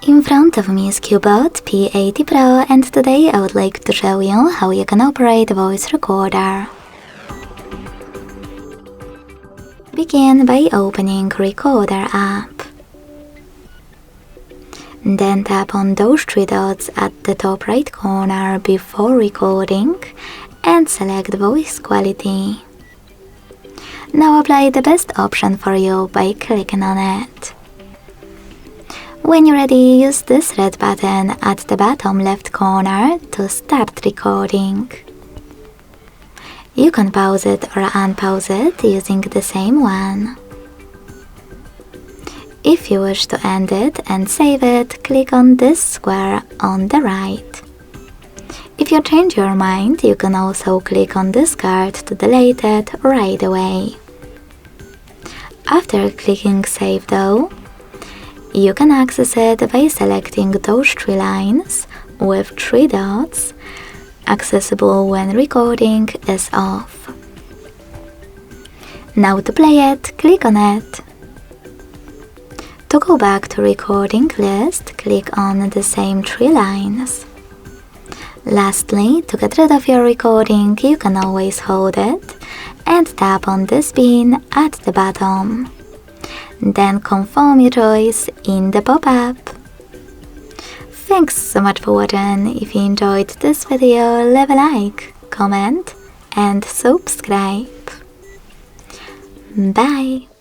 In front of me is Cubot P80 Pro, and today I would like to show you how you can operate a voice recorder. Begin by opening Recorder app. Then tap on those three dots at the top right corner before recording and select Voice Quality. Now apply the best option for you by clicking on it. When you're ready, use this red button at the bottom left corner to start recording. You can pause it or unpause it using the same one. If you wish to end it and save it, click on this square on the right. If you change your mind, you can also click on this card to delete it right away. After clicking Save though, you can access it by selecting those three lines with three dots, accessible when recording is off. Now to play it, click on it. To go back to recording list, click on the same three lines. Lastly, to get rid of your recording, you can always hold it and tap on this pin at the bottom. Then confirm your choice in the pop-up. Thanks so much for watching. If you enjoyed this video, leave a like, comment and subscribe. Bye!